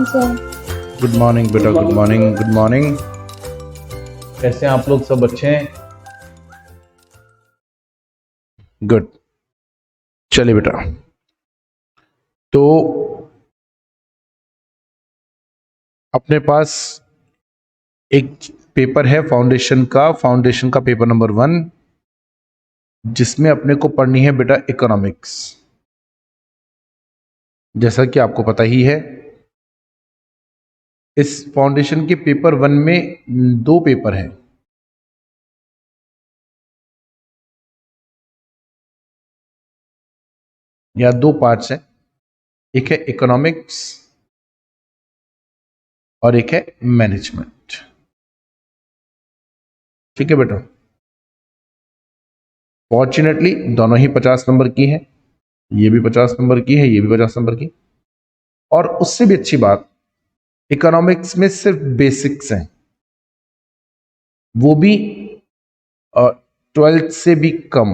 Sir. Good morning बेटा, good morning, good morning. कैसे हैं आप लोग? सब अच्छे हैं? गुड। चलिए बेटा, तो अपने पास एक पेपर है फाउंडेशन का पेपर नंबर 1, जिसमें अपने को पढ़नी है बेटा इकोनॉमिक्स। जैसा कि आपको पता ही है, इस फाउंडेशन के पेपर 1 में 2 पेपर हैं। या 2 पार्ट्स हैं, एक है इकोनॉमिक्स और एक है मैनेजमेंट। ठीक है बेटा, फॉर्चुनेटली दोनों ही 50 नंबर की है। ये भी 50 नंबर की है, ये भी 50 नंबर की। और उससे भी अच्छी बात, इकोनॉमिक्स में सिर्फ बेसिक्स हैं, वो भी 12th से भी कम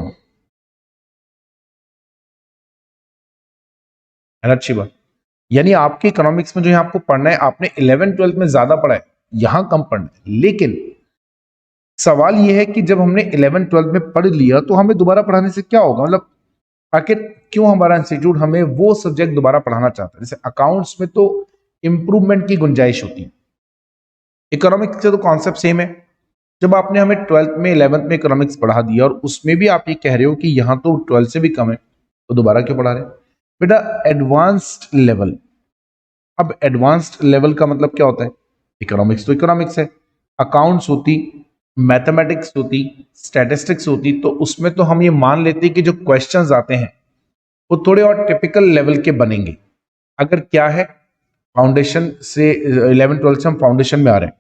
है ना। अच्छी बात, यानी आपके इकोनॉमिक्स में जो है आपको पढ़ना है, आपने 11th-12th में ज्यादा पढ़ा है, यहां कम पढ़ना है। लेकिन सवाल यह है कि जब हमने 11th-12th में पढ़ लिया तो हमें दोबारा पढ़ाने से क्या होगा? मतलब आखिर क्यों हमारा इंस्टीट्यूट हमें वो सब्जेक्ट दोबारा पढ़ाना चाहता है? जैसे अकाउंट्स में तो इंप्रूवमेंट की गुंजाइश होती है, इकोनॉमिक्स के तो कॉन्सेप्ट सेम है। जब आपने हमें 12th में 11th में इकोनॉमिक्स पढ़ा दिया और उसमें भी आप ये कह रहे हो कि यहां तो 12th से भी कम है, तो दोबारा क्यों पढ़ा रहे हैं? बेटा एडवांस्ड लेवल, अब एडवांस्ड लेवल का मतलब क्या होता है? इकोनॉमिक्स तो इकोनॉमिक्स है, अकाउंट्स होती, मैथमेटिक्स होती, स्टैटिस्टिक्स होती, तो उसमें तो हम ये मान लेते हैं कि जो क्वेश्चंस आते हैं वो थोड़े और टिपिकल लेवल के बनेंगे। अगर क्या है, फाउंडेशन से 11th-12th से हम फाउंडेशन में आ रहे हैं,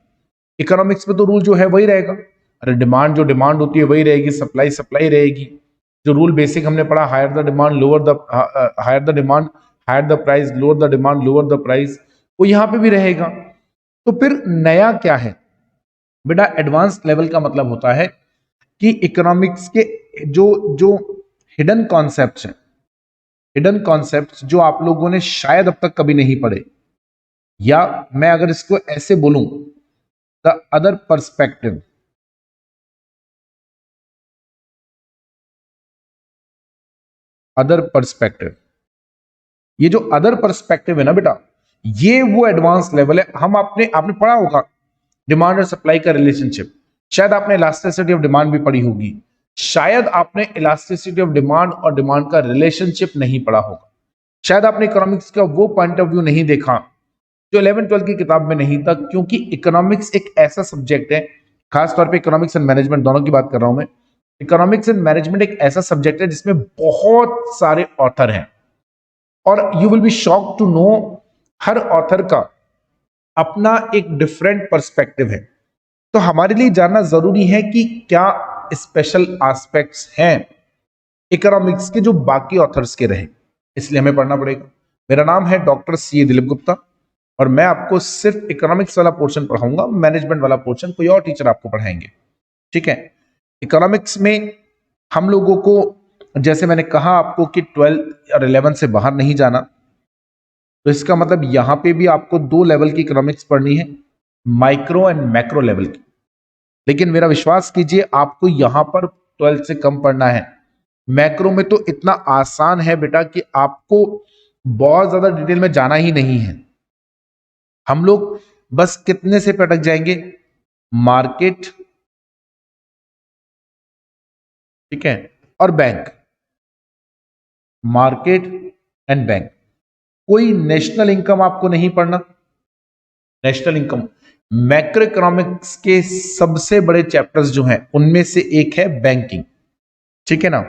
इकोनॉमिक्स में तो रूल जो है वही रहेगा। अरे डिमांड जो डिमांड होती है वही रहेगी, सप्लाई सप्लाई रहेगी। जो रूल बेसिक हमने पढ़ा, higher the demand lower the higher the demand higher the price, lower the demand lower the price, वो यहां पे भी रहेगा। तो फिर नया क्या है बेटा? एडवांस लेवल का मतलब होता है कि इकोनॉमिक्स के जो जो हिडन कॉन्सेप्ट्स हैं, हिडन कॉन्सेप्ट्स जो आप लोगों ने शायद अब तक कभी नहीं पढ़े, या मैं अगर इसको ऐसे बोलूं, the other perspective, other perspective, ये जो अदर पर्सपेक्टिव है ना बेटा, ये वो एडवांस लेवल है। हम आपने पढ़ा होगा डिमांड और सप्लाई का रिलेशनशिप, शायद आपने इलास्टिसिटी ऑफ डिमांड भी पढ़ी होगी, शायद आपने इलास्टिसिटी ऑफ डिमांड और डिमांड का रिलेशनशिप नहीं पढ़ा होगा, शायद आपने इकोनॉमिक्स का वो पॉइंट ऑफ व्यू नहीं देखा जो 11th-12th की किताब में नहीं था। क्योंकि इकोनॉमिक्स एक ऐसा सब्जेक्ट है, खासतौर पे इकोनॉमिक्स एंड मैनेजमेंट दोनों की बात कर रहा हूं मैं, इकोनॉमिक्स एंड मैनेजमेंट एक ऐसा सब्जेक्ट है जिसमें बहुत सारे ऑथर हैं, और you will be shocked to know हर ऑथर का अपना एक डिफरेंट पर्सपेक्टिव है। तो हमारे लिए जानना जरूरी है कि क्या स्पेशल एस्पेक्ट्स हैं इकोनॉमिक्स के जो बाकी ऑथर्स के रहे, इसलिए हमें पढ़ना पड़ेगा। मेरा नाम है डॉक्टर सी दिलीप गुप्ता, और मैं आपको सिर्फ इकोनॉमिक्स वाला पोर्शन पढ़ाऊंगा, मैनेजमेंट वाला पोर्शन कोई और टीचर आपको पढ़ाएंगे। ठीक है, इकोनॉमिक्स में हम लोगों को, जैसे मैंने कहा आपको कि 12th और 11th से बाहर नहीं जाना, तो इसका मतलब यहां पे भी आपको 2 लेवल की इकोनॉमिक्स पढ़नी है, माइक्रो एंड मैक्रो लेवल की। लेकिन मेरा विश्वास कीजिए, आपको यहां पर 12th से कम पढ़ना है। मैक्रो में तो इतना आसान है बेटा कि आपको बहुत ज्यादा डिटेल में जाना ही नहीं है। हम लोग बस कितने से पटक जाएंगे? मार्केट, ठीक है, और बैंक, मार्केट एंड बैंक। कोई नेशनल इनकम आपको नहीं पढ़ना। नेशनल इनकम मैक्रो इकोनॉमिक्स के सबसे बड़े चैप्टर्स जो हैं उनमें से एक है बैंकिंग। ठीक है ना?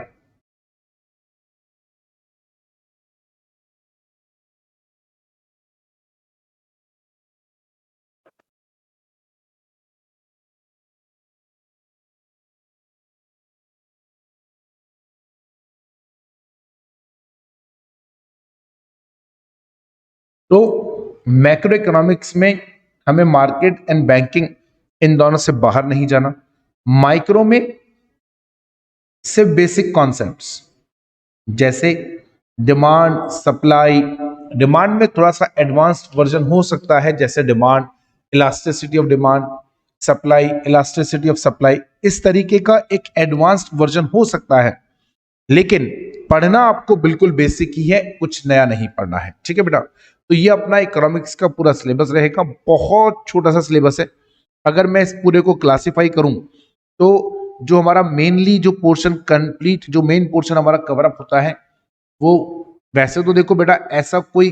तो मैक्रो इकोनॉमिक्स में हमें मार्केट एंड बैंकिंग इन दोनों से बाहर नहीं जाना। माइक्रो में सिर्फ बेसिक कॉन्सेप्ट्स जैसे डिमांड, सप्लाई, डिमांड में थोड़ा सा एडवांस्ड वर्जन हो सकता है, जैसे demand, elasticity of demand, supply, elasticity of supply, इस तरीके का एक एडवांस्ड वर्जन हो सकता है। लेकिन पढ़ना आपको बिल्कुल बेसिक ही है, कुछ नया नहीं पढ़ना है, ठीक है बेटा। तो ये अपना इकोनॉमिक्स का पूरा सिलेबस रहेगा, बहुत छोटा सा सिलेबस है। अगर मैं इस पूरे को क्लासिफाई करूं तो जो हमारा मेनली जो पोर्शन कंप्लीट, जो मेन पोर्शन हमारा कवर अप होता है वो, वैसे तो देखो बेटा ऐसा कोई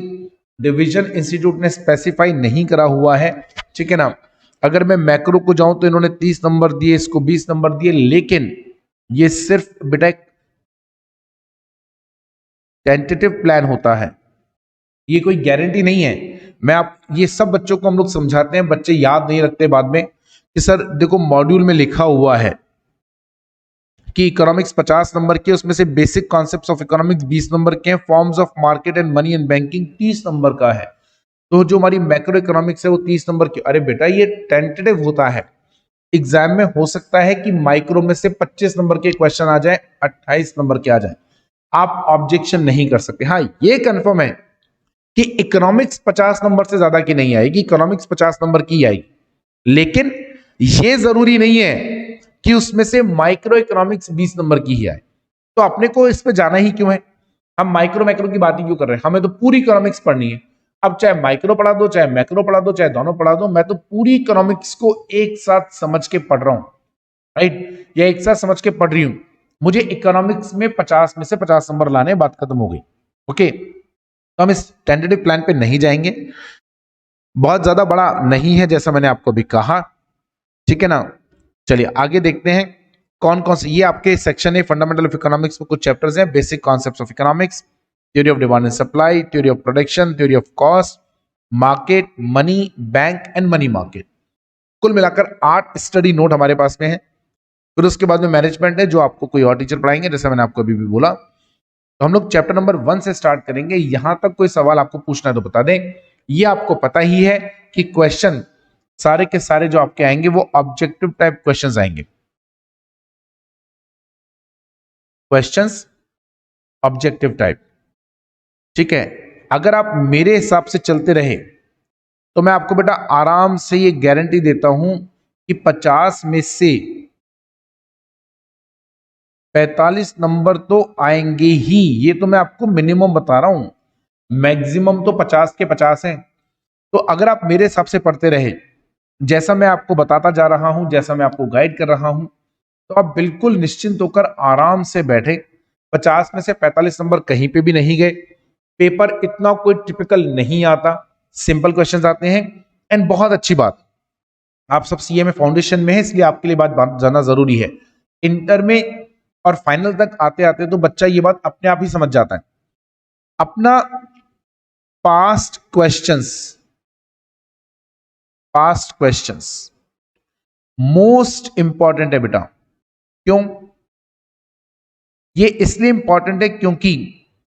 डिवीजन इंस्टीट्यूट ने स्पेसिफाई नहीं करा हुआ है, ठीक है ना। अगर मैं मैक्रो को जाऊं तो इन्होंने 30 नंबर दिए, इसको 20 नंबर दिए, लेकिन ये सिर्फ बेटा एक टेंटेटिव प्लान होता है, ये कोई गारंटी नहीं है। मैं आप ये सब बच्चों को हम लोग समझाते हैं, बच्चे याद नहीं रखते बाद में कि सर देखो मॉड्यूल में लिखा हुआ है कि इकोनॉमिक्स 50 नंबर के, उसमें से basic concepts of economics 20 number के हैं, forms of market and money and banking 30 number का है, तो जो हमारी मैक्रो इकोनॉमिक्स है वो 30 नंबर की। अरे बेटा ये टेंटेटिव होता है, एग्जाम में हो सकता है कि माइक्रो में से 25 नंबर के क्वेश्चन आ जाए, 28 नंबर के आ जाए, आप ऑब्जेक्शन नहीं कर सकते। हाँ ये कंफर्म है कि इकोनॉमिक्स 50 नंबर से ज्यादा की नहीं आएगी, इकोनॉमिक्स 50 नंबर की आएगी, लेकिन ये जरूरी नहीं है कि उसमें से माइक्रो इकोनॉमिक्स 20 नंबर की ही आए। तो अपने को इस पे जाना ही क्यों है, हम माइक्रो मैक्रो की बात ही क्यों कर रहे हैं, हमें तो पूरी इकोनॉमिक्स पढ़नी है। अब चाहे माइक्रो पढ़ा दो, चाहे मैक्रो पढ़ा दो, चाहे दोनों पढ़ा दो, मैं तो पूरी इकोनॉमिक्स को एक साथ समझ के पढ़ रहा हूं, राइट, या एक साथ समझ के पढ़ रही हूं। मुझे इकोनॉमिक्स में 50 में से 50 नंबर लाने, बात खत्म हो गई। ओके, तो हम इस टेंटेटिव प्लान पे नहीं जाएंगे, बहुत ज्यादा बड़ा नहीं है जैसा मैंने आपको अभी कहा, ठीक है ना। चलिए आगे देखते हैं कौन कौन से, ये आपके सेक्शन है फंडामेंटल ऑफ इकोनॉमिक्स में कुछ चैप्टर्स हैं, basic concepts of economics, theory of demand and supply, theory of production, theory of cost, market, money, bank and money market. कुल मिलाकर 8 स्टडी नोट हमारे पास में है। फिर उसके बाद में मैनेजमेंट है, जो आपको कोई और टीचर पढ़ाएंगे, जैसे मैंने आपको अभी भी बोला। तो हम लोग चैप्टर नंबर 1 से स्टार्ट करेंगे। यहां तक कोई सवाल आपको पूछना है तो बता दें। ये आपको पता ही है कि क्वेश्चन सारे के सारे जो आपके आएंगे वो ऑब्जेक्टिव टाइप क्वेश्चंस आएंगे, क्वेश्चंस ऑब्जेक्टिव टाइप, ठीक है। अगर आप मेरे हिसाब से चलते रहे तो मैं आपको बेटा आराम से ये गारंटी देता हूं कि 50 में से 45 नंबर तो आएंगे ही। ये तो मैं आपको मिनिमम बता रहा हूं, मैक्सिमम तो 50 के 50 हैं। तो अगर आप मेरे हिसाब से पढ़ते रहे, जैसा मैं आपको बताता जा रहा हूं, जैसा मैं आपको गाइड कर रहा हूं, तो आप बिल्कुल निश्चिंत होकर आराम से बैठे। 50 में से 45 नंबर कहीं पे भी नहीं गए, पेपर इतना कोई टिपिकल नहीं आता, सिंपल क्वेश्चंस आते हैं। एंड बहुत अच्छी बात, आप सब सीए में फाउंडेशन में है, इसलिए आपके लिए बात जानना जरूरी है। इंटर में और फाइनल तक आते आते तो बच्चा ये बात अपने आप ही समझ जाता है। अपना पास्ट क्वेश्चंस मोस्ट इंपॉर्टेंट है बेटा। क्यों? ये इसलिए इंपॉर्टेंट है क्योंकि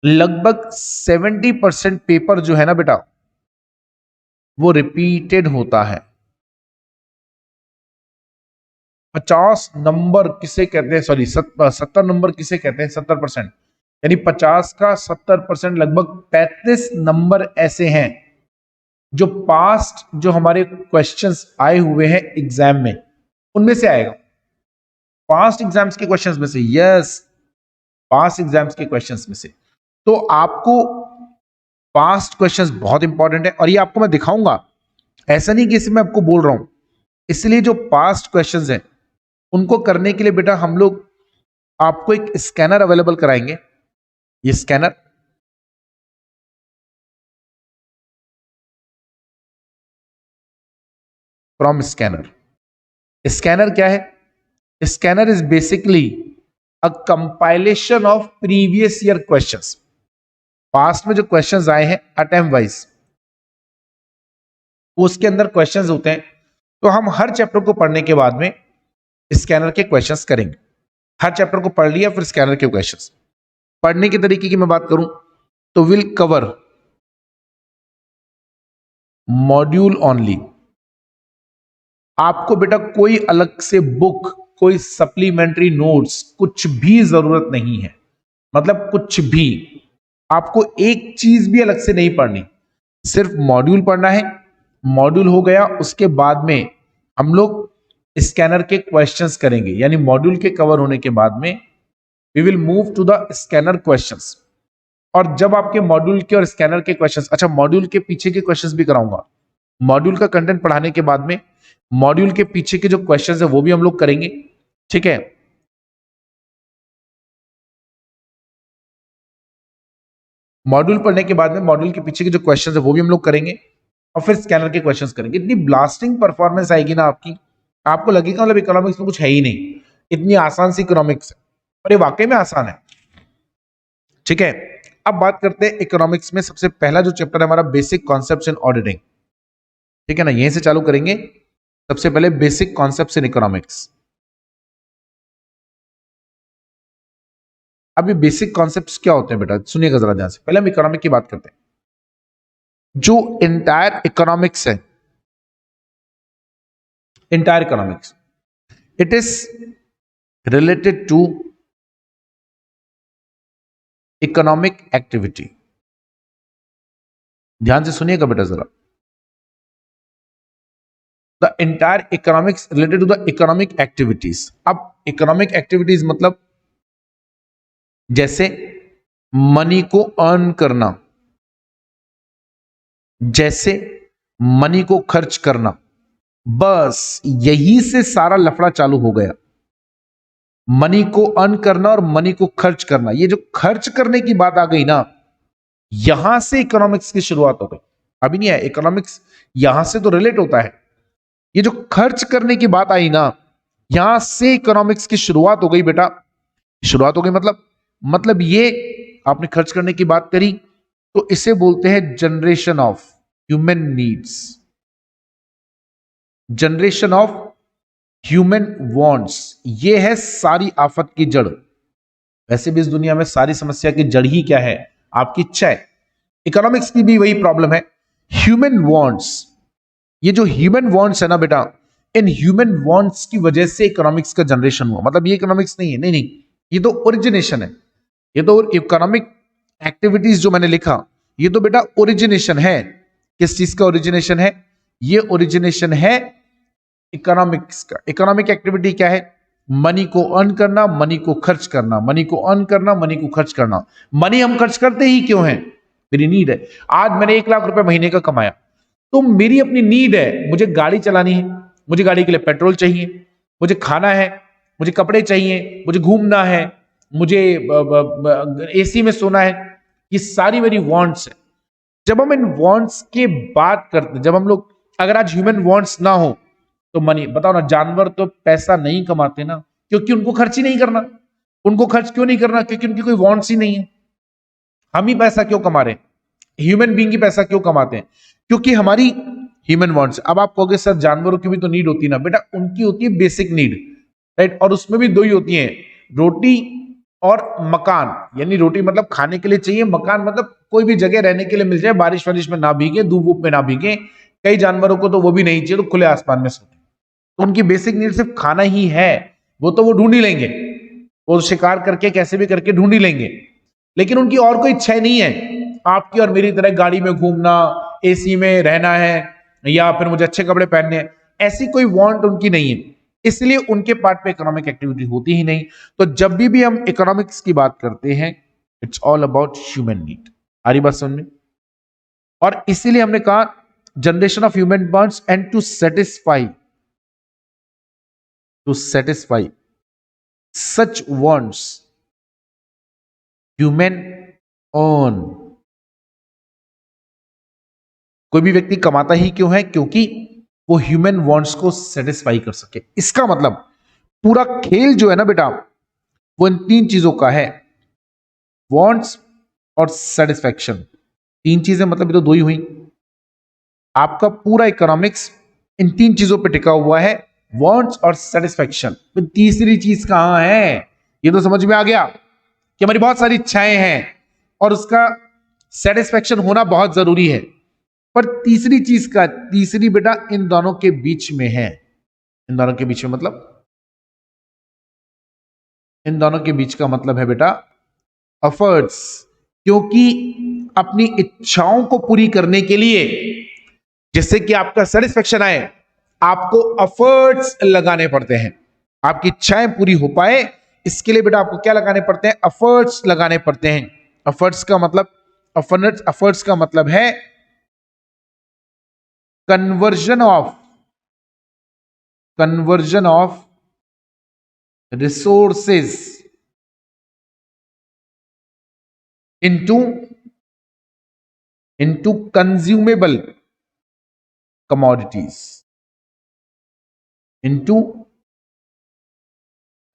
लगभग 70% पेपर जो है ना बेटा वो रिपीटेड होता है। 50 नंबर किसे कहते हैं, सॉरी 70 नंबर किसे कहते हैं, 70%, यानी 50 का 70%, लगभग 35 नंबर ऐसे हैं जो पास्ट जो हमारे क्वेश्चंस आए हुए हैं एग्जाम में उनमें से आएगा, पास्ट एग्जाम्स के क्वेश्चंस में से। यस, पास्ट एग्जाम्स के क्वेश्चंस में से। तो आपको पास्ट क्वेश्चंस बहुत इंपॉर्टेंट है, और ये आपको मैं दिखाऊंगा, ऐसा नहीं कि इसे मैं आपको बोल रहा हूं। इसलिए जो पास्ट क्वेश्चंस हैं उनको करने के लिए बेटा हम लोग आपको एक स्कैनर अवेलेबल कराएंगे। ये स्कैनर फ्रॉम स्कैनर क्या है? Scanner is basically a compilation of previous year questions. Past में जो क्वेश्चंस आए हैं अटेम्प्ट वाइज, उसके अंदर क्वेश्चंस होते हैं। तो हम हर चैप्टर को पढ़ने के बाद में स्कैनर के क्वेश्चंस करेंगे। हर चैप्टर को पढ़ लिया, फिर स्कैनर के क्वेश्चंस। पढ़ने के तरीके की मैं बात करूं तो विल कवर मॉड्यूल ओनली। आपको बेटा कोई अलग से बुक, कोई सप्लीमेंट्री नोट्स, कुछ भी जरूरत नहीं है, मतलब कुछ भी। आपको एक चीज भी अलग से नहीं पढ़नी, सिर्फ मॉड्यूल पढ़ना है। मॉड्यूल हो गया, उसके बाद में हम लोग स्कैनर के क्वेश्चंस करेंगे, यानी मॉड्यूल के कवर होने के बाद में we will move to the scanner questions. और जब आपके मॉड्यूल के और स्कैनर के क्वेश्चंस, अच्छा मॉड्यूल के पीछे के क्वेश्चंस भी कराऊंगा, मॉड्यूल का कंटेंट पढ़ाने के बाद में मॉड्यूल के पीछे के जो क्वेश्चंस है वो भी हम लोग करेंगे, ठीक है। मॉड्यूल पढ़ने के बाद में मॉड्यूल के पीछे के जो क्वेश्चंस है वो भी हम लोग करेंगे, और फिर स्कैनर के क्वेश्चंस करेंगे। इतनी ब्लास्टिंग परफॉर्मेंस आएगी ना आपकी, आपको लगेगा मतलब इकोनॉमिक्स में कुछ है ही नहीं, इतनी आसान सी इकोनॉमिक्स है, और ये वाकई में आसान है, ठीक है। अब बात करते हैं इकोनॉमिक्स में सबसे पहला जो चैप्टर है हमारा, बेसिक कॉन्सेप्ट्स इन ऑडिटिंग, ठीक है ना, यहीं से चालू करेंगे। सबसे पहले बेसिक कॉन्सेप्ट्स इन इकोनॉमिक्स। अब ये बेसिक कॉन्सेप्ट्स क्या होते हैं बेटा, सुनिएगा जरा ध्यान से। पहले हम इकोनॉमिक की बात करते हैं। जो इंटायर इकोनॉमिक्स है, entire economics, it is related to economic activity. ध्यान से सुनिएगा बेटा जरा। The entire economics related to the economic activities. अब इकोनॉमिक एक्टिविटीज मतलब जैसे मनी को अर्न करना, जैसे मनी को खर्च करना, बस यही से सारा लफड़ा चालू हो गया। मनी को अर्न करना और मनी को खर्च करना, ये जो खर्च करने की बात आ गई ना, यहां से इकोनॉमिक्स की शुरुआत हो गई। अभी नहीं है, इकोनॉमिक्स यहां से तो रिलेट होता है, ये जो खर्च करने की बात आई ना, यहां से इकोनॉमिक्स की शुरुआत हो गई बेटा। शुरुआत हो गई मतलब ये आपने खर्च करने की बात करी, तो इसे बोलते हैं generation of human needs, generation of human wants. ये है सारी आफत की जड़। वैसे भी इस दुनिया में सारी समस्या की जड़ ही क्या है, आपकी इच्छा है। इकोनॉमिक्स की भी वही प्रॉब्लम है, ह्यूमन वांट्स। ये जो ह्यूमन वांट्स है ना बेटा, इन ह्यूमन वांट्स की वजह से इकोनॉमिक्स का जनरेशन हुआ। मतलब ये इकोनॉमिक्स नहीं है, नहीं, ये तो ओरिजिनेशन है। ये तो इकोनॉमिक एक्टिविटीज जो मैंने लिखा, ये तो बेटा ओरिजिनेशन है। किस चीज का ओरिजिनेशन है? ये ओरिजिनेशन है इकोनॉमिक्स का। इकोनॉमिक एक्टिविटी क्या है? मनी को अर्न करना, मनी को खर्च करना, मनी को अर्न करना, मनी को खर्च करना। मनी हम खर्च करते ही क्यों हैं? मेरी नीड है। आज मैंने 1 लाख रुपए महीने का कमाया, तो मेरी अपनी नीड है, मुझे गाड़ी चलानी है, मुझे गाड़ी के लिए पेट्रोल चाहिए, मुझे खाना है, मुझे कपड़े चाहिए, मुझे घूमना है, मुझे एसी में सोना है। ये सारी मेरी वांट्स है। जब हम इन वांट्स की बात करते हैं, जब हम लोग, अगर आज ह्यूमन वांट्स ना हो तो मनी, बताओ ना, जानवर तो पैसा नहीं कमाते ना, क्योंकि उनको खर्च ही नहीं करना। उनको खर्च क्यों नहीं करना? क्योंकि उनकी कोई वांट्स ही नहीं है। हम ही पैसा क्यों कमा रहे हैं? ह्यूमन बीइंग ही पैसा क्यों कमाते हैं? क्योंकि हमारी ह्यूमन वांट्स। अब आप कहोगे सर जानवरों की भी तो नीड होती है ना। बेटा उनकी होती है बेसिक नीड, राइट, और उसमें भी 2 ही होती हैं, रोटी और मकान। यानी रोटी मतलब खाने के लिए चाहिए, मकान मतलब कोई भी जगह रहने के लिए मिल जाए, बारिश वारिश में ना भीगे, धूप वूप में ना भीगे। कई जानवरों को तो वो भी नहीं चाहिए, तो खुले आसमान में सोते। तो उनकी बेसिक नीड सिर्फ खाना ही है। वो तो वो ढूंढ ही लेंगे, वो शिकार करके कैसे भी करके ढूंढ ही लेंगे, लेकिन उनकी और कोई इच्छा नहीं है आपकी और मेरी तरह गाड़ी में घूमना, एसी में रहना है, या फिर मुझे अच्छे कपड़े पहनने हैं। ऐसी कोई वांट उनकी नहीं है, इसलिए उनके पार्ट पे इकोनॉमिक एक्टिविटी होती ही नहीं। तो जब भी हम इकोनॉमिक्स की बात करते हैं, it's all about human need. आ रही बात समझ में? और इसीलिए हमने कहा generation of human wants and to satisfy such wants human earn. कोई भी व्यक्ति कमाता ही क्यों है? क्योंकि वो ह्यूमन वांट्स को सेटिस्फाई कर सके। इसका मतलब पूरा खेल जो है ना बेटा, वो इन 3 चीजों का है, वांट्स और सेटिस्फैक्शन। 3 चीजें मतलब ये तो 2 ही हुई। आपका पूरा इकोनॉमिक्स इन 3 चीजों पे टिका हुआ है, वांट्स और सेटिस्फैक्शन। तो तीसरी चीज कहां है? ये तो समझ में आ गया कि हमारी बहुत सारी इच्छाएं हैं और उसका सेटिस्फैक्शन होना बहुत जरूरी है। पर तीसरी चीज का, तीसरी बेटा इन दोनों के बीच में है। इन दोनों के बीच में मतलब, इन दोनों के बीच का मतलब है बेटा एफर्ट्स। क्योंकि अपनी इच्छाओं को पूरी करने के लिए, जिससे कि आपका सेटिस्फेक्शन आए, आपको एफर्ट्स लगाने पड़ते हैं। आपकी इच्छाएं पूरी हो पाए, इसके लिए बेटा आपको क्या लगाने पड़ते हैं? एफर्ट्स लगाने पड़ते हैं। एफर्ट्स का मतलब है conversion of resources into consumable commodities, into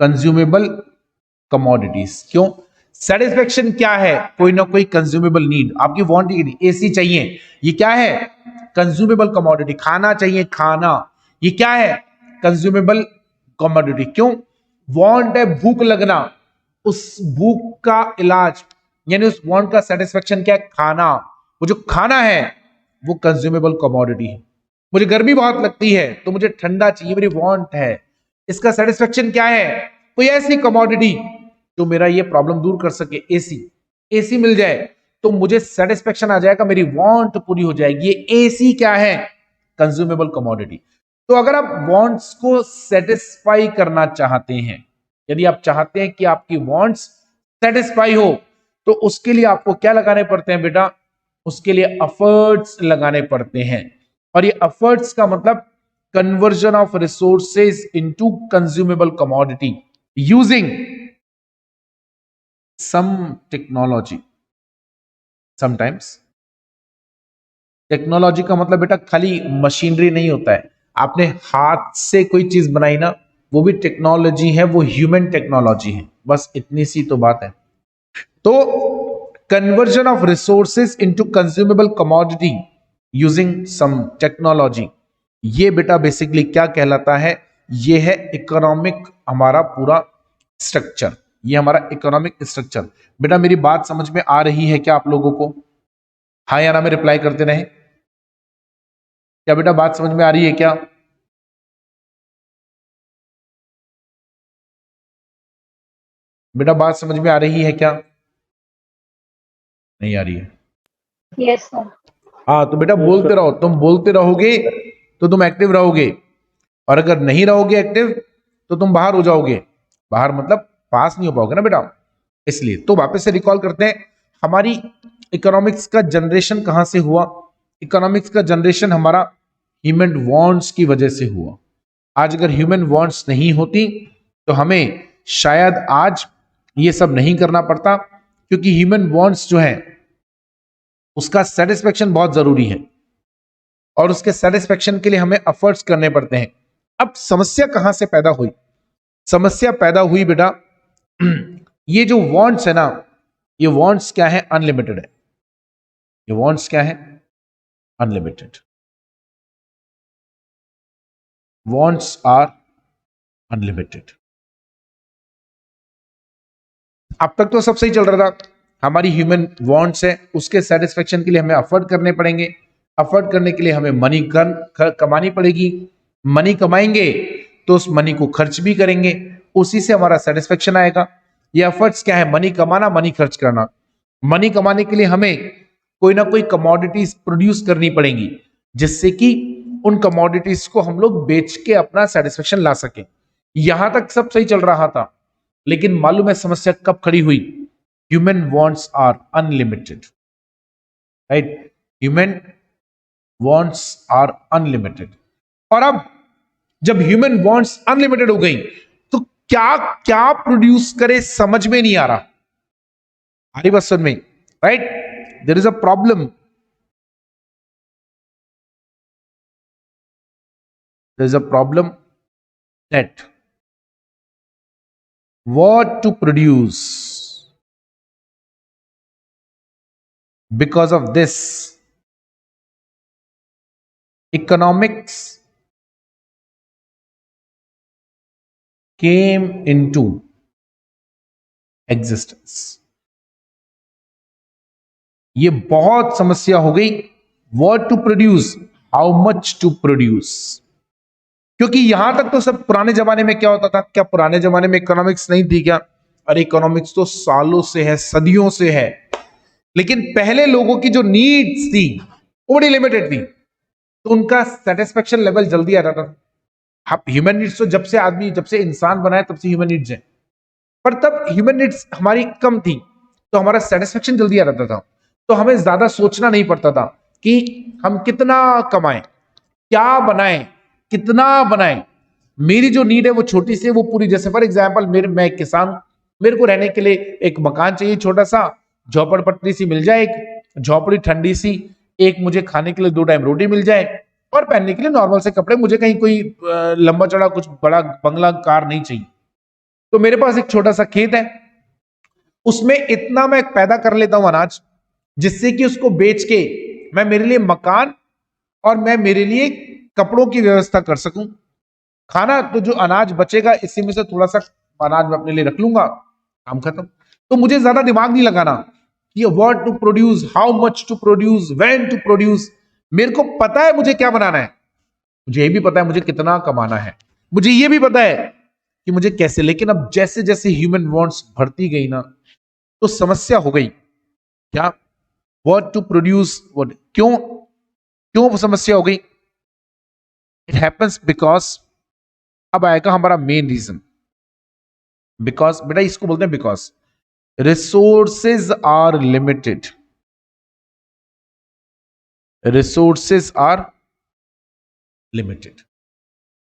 consumable commodities। क्यों? सेटिस्फेक्शन क्या है? कोई ना कोई कंज्यूमेबल नीड, आपकी वांट, एसी चाहिए, ये क्या है? Consumable commodity. खाना चाहिए, खाना, ये क्या है? Consumable commodity. क्यों? वांट है, भूख लगना, उस भूख का इलाज यानी उस वांट का सेटिस्फेक्शन क्या है? खाना। वो जो खाना है वो कंज्यूमेबल कमोडिटी है। मुझे गर्मी बहुत लगती है तो मुझे ठंडा चाहिए, मेरी वांट है, इसका सेटिस्फेक्शन क्या है? कोई ऐसी कमोडिटी जो मेरा ये प्रॉब्लम दूर कर सके। एसी मिल जाए तो मुझे सेटिस्फेक्शन आ जाएगा, मेरी वांट पूरी हो जाएगी। ये एसी क्या है? Consumable commodity. तो अगर आप वांट्स को सेटिस्फाई करना चाहते हैं, यदि आप चाहते हैं कि आपकी वांट्स सेटिस्फाई हो, तो उसके लिए आपको क्या लगाने पड़ते हैं बेटा? उसके लिए एफर्ट्स लगाने पड़ते हैं। और ये एफर्ट्स का मतलब conversion of resources into consumable commodity using some technology. Sometimes technology का मतलब बेटा खाली मशीनरी नहीं होता है। आपने हाथ से कोई चीज बनाई ना, वो भी टेक्नोलॉजी है, वो ह्यूमन टेक्नोलॉजी है। बस इतनी सी तो बात है। तो conversion of resources into consumable commodity using some technology, ये बेटा बेसिकली क्या कहलाता है? ये है इकोनॉमिक हमारा पूरा स्ट्रक्चर। ये हमारा इकोनॉमिक स्ट्रक्चर। बेटा मेरी बात समझ में आ रही है क्या आप लोगों को? हाँ या ना में रिप्लाई करते रहे। क्या बेटा बात समझ में आ रही है क्या? बेटा बात समझ में आ रही है क्या? नहीं आ रही है? Yes sir. हाँ तो बेटा बोलते रहो, तुम बोलते रहोगे तो तुम एक्टिव रहोगे, और अगर नहीं रहोगे एक्टिव तो तुम बाहर हो जाओगे। बाहर मतलब पास नहीं हो पाओगे ना बेटा, इसलिए। तो वापस से रिकॉल करते हैं, हमारी इकोनॉमिक्स का जनरेशन कहां से हुआ? इकोनॉमिक्स का जनरेशन हमारा ह्यूमन वांट्स की वजह से हुआ। आज अगर ह्यूमन वांट्स नहीं होती तो हमें शायद आज ये सब नहीं करना पड़ता, क्योंकि ह्यूमन वांट्स जो है उसका सेटिस्फेक्शन बहुत जरूरी है, और उसके सेटिस्फेक्शन के लिए हमें एफर्ट्स करने पड़ते हैं। अब समस्या कहां से पैदा हुई? समस्या पैदा हुई बेटा, ये जो वांट्स है ना, ये वांट्स क्या है? अनलिमिटेड है। ये वांट्स क्या है? अनलिमिटेड। Wants are unlimited. अब तक तो सब सही चल रहा था। हमारी ह्यूमन वांट्स है, उसके सेटिस्फेक्शन के लिए हमें एफर्ट करने पड़ेंगे। एफर्ट करने के लिए हमें मनी कमानी पड़ेगी। मनी कमाएंगे तो उस मनी को खर्च भी करेंगे, उसी से हमारा सेटिस्फेक्शन आएगा। ये एफर्ट्स क्या है? मनी कमाना, मनी खर्च करना। मनी कमाने के लिए हमें कोई ना कोई कमोडिटीज प्रोड्यूस करनी पड़ेंगी, जिससे कि उन कमोडिटीज को हम लोग बेच के अपना सेटिस्फेक्शन ला सकें। यहां तक सब सही चल रहा था, लेकिन मालूम है समस्या कब खड़ी हुई? Human wants are unlimited, right? Human wants are unlimited. और अब जब ह्यूमन वांट्स अनलिमिटेड हो गई तो क्या क्या प्रोड्यूस करे समझ में नहीं आ रहा। हरी बात सुन में, right? There is a problem, there is a problem that what to produce. Because of this, economics came into existence. ये बहुत समस्या हो गई। What to produce, how much to produce. क्योंकि यहां तक तो सब पुराने जमाने में क्या होता था? क्या पुराने जमाने में इकोनॉमिक्स नहीं थी क्या? अरे इकोनॉमिक्स तो सालों से है, सदियों से है। लेकिन पहले लोगों की जो नीड्स थी वो बड़ी लिमिटेड थी, तो उनका सेटिस्फेक्शन लेवल जल्दी आ जाता था। ह्यूमन नीड्स तो जब से इंसान बना है तब से ह्यूमन नीड्स है, पर तब ह्यूमन नीड्स हमारी कम थी, तो हमारा सेटिस्फेक्शन जल्दी आ जाता था। तो हमें ज्यादा सोचना नहीं पड़ता था कि हम कितना कमाएं, क्या बनाएं, कितना बनाएं। मेरी जो नीड है वो छोटी सी है, वो पूरी। जैसे फॉर एग्जाम्पल मैं एक किसान, मेरे को रहने के लिए एक मकान चाहिए छोटा सा, झोपड़पट्टी सी मिल जाए, एक झोपड़ी ठंडी सी, एक मुझे खाने के लिए 2 टाइम रोटी मिल जाए, और पहनने के लिए नॉर्मल से कपड़े। मुझे कहीं कोई लंबा चौड़ा कुछ बड़ा बंगला कार नहीं चाहिए। तो मेरे पास एक छोटा सा खेत है, उसमें इतना मैं पैदा कर लेता हूं अनाज, जिससे कि उसको बेच के मैं मेरे लिए मकान और मैं मेरे लिए कपड़ों की व्यवस्था कर सकूं। खाना तो जो अनाज बचेगा इसी में से थोड़ा सा अनाज मैं अपने लिए रख लूंगा, काम खत्म। तो मुझे ज्यादा दिमाग नहीं लगाना कि what to produce, how much to produce, when to produce. मेरे को पता है मुझे क्या बनाना है, मुझे ये भी पता है मुझे कितना कमाना है, मुझे ये भी पता है कि मुझे कैसे। लेकिन अब जैसे जैसे ह्यूमन वांट्स बढ़ती गई ना, तो समस्या हो गई। क्या? व्हाट टू प्रोड्यूस, व्हाट, क्यों क्यों वो समस्या हो गई? इट हैपेंस बिकॉज, अब आएगा हमारा मेन रीजन। बिकॉज बेटा इसको बोलते हैं because resources are limited. Resources are limited.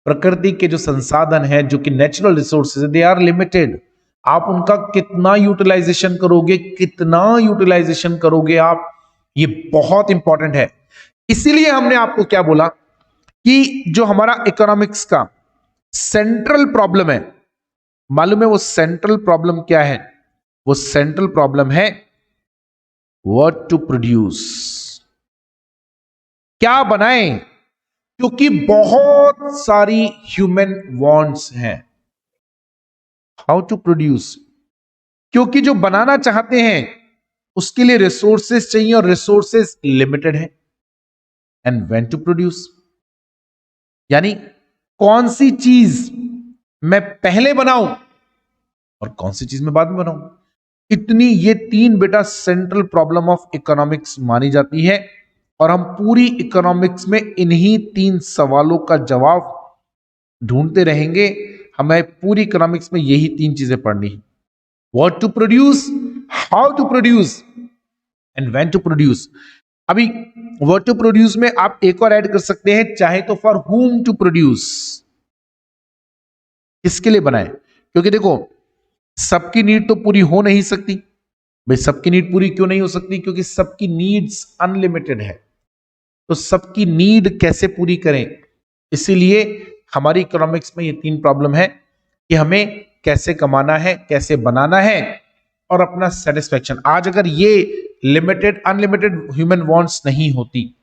प्रकृति के जो संसाधन है, जो कि natural resources, they are limited. आप उनका कितना यूटिलाइजेशन करोगे, कितना यूटिलाइजेशन करोगे आप, ये बहुत इंपॉर्टेंट है। इसीलिए हमने आपको क्या बोला कि जो हमारा इकोनॉमिक्स का सेंट्रल प्रॉब्लम है, मालूम है वो सेंट्रल प्रॉब्लम क्या है? वो सेंट्रल प्रॉब्लम है व्हाट टू प्रोड्यूस, क्या बनाएं। क्योंकि बहुत सारी ह्यूमन वांट्स हैं। हाउ टू प्रोड्यूस, क्योंकि जो बनाना चाहते हैं उसके लिए रिसोर्सेस चाहिए, और रिसोर्सेस लिमिटेड है। एंड व्हेन टू प्रोड्यूस, यानी कौन सी चीज मैं पहले बनाऊं और कौन सी चीज मैं बाद में बनाऊं। इतनी ये 3 बेटा सेंट्रल प्रॉब्लम ऑफ इकोनॉमिक्स मानी जाती है, और हम पूरी इकोनॉमिक्स में इन्हीं 3 सवालों का जवाब ढूंढते रहेंगे। हमें पूरी इकोनॉमिक्स में यही 3 चीजें पढ़नी है। What to produce, how to produce, and when to produce. अभी व्हाट टू प्रोड्यूस में आप एक और ऐड कर सकते हैं, चाहे तो फॉर हुम टू प्रोड्यूस, किसके लिए बनाए। क्योंकि देखो सबकी नीड तो पूरी हो नहीं सकती। भाई सबकी नीड पूरी क्यों नहीं हो सकती? क्योंकि सबकी नीड्स अनलिमिटेड है। तो सबकी नीड कैसे पूरी करें? इसीलिए हमारी इकोनॉमिक्स में ये 3 प्रॉब्लम है कि हमें कैसे कमाना है, कैसे बनाना है, और अपना सेटिस्फेक्शन। आज अगर ये लिमिटेड अनलिमिटेड ह्यूमन वांट्स नहीं होती,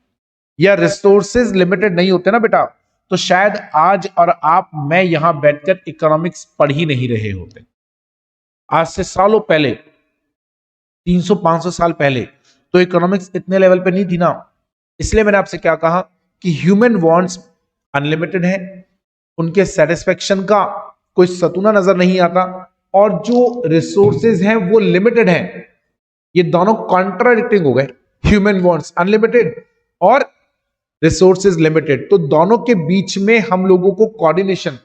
या रिसोर्सेज लिमिटेड नहीं होते ना बेटा, तो शायद आज और आप, मैं यहां बैठकर इकोनॉमिक्स पढ़ ही नहीं रहे होते। आज से सालों पहले, 300-500 साल पहले, तो इकोनॉमिक्स इतने लेवल पे नहीं थी ना। इसलिए मैंने आपसे क्या कहा कि ह्यूमन वांट्स अनलिमिटेड है, उनके सेटिस्फेक्शन का कोई सतूना नजर नहीं आता, और जो रिसोर्सेज हैं वो लिमिटेड हैं। ये दोनों कॉन्ट्राडिक्टिंग हो गए, ह्यूमन वांट्स अनलिमिटेड और रिसोर्सेज लिमिटेड। तो दोनों के बीच में हम लोगों को कोऑर्डिनेशन,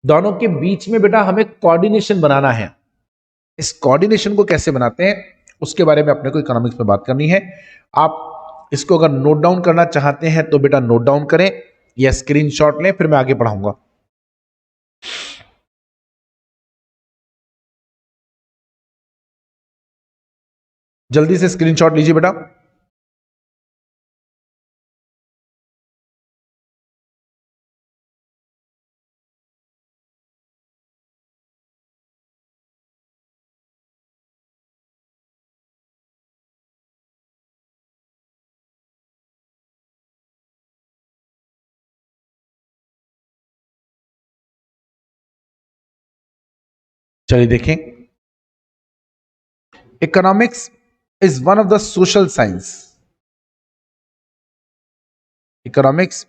दोनों के बीच में बेटा हमें कोऑर्डिनेशन बनाना है। इस कोऑर्डिनेशन को कैसे बनाते हैं उसके बारे में अपने को इकोनॉमिक्स में बात करनी है। आप इसको अगर नोट डाउन करना चाहते हैं तो बेटा नोट डाउन करें या स्क्रीनशॉट लें, फिर मैं आगे पढ़ाऊंगा। जल्दी से स्क्रीनशॉट लीजिए बेटा। चलिए देखें, economics is one of the social science. Economics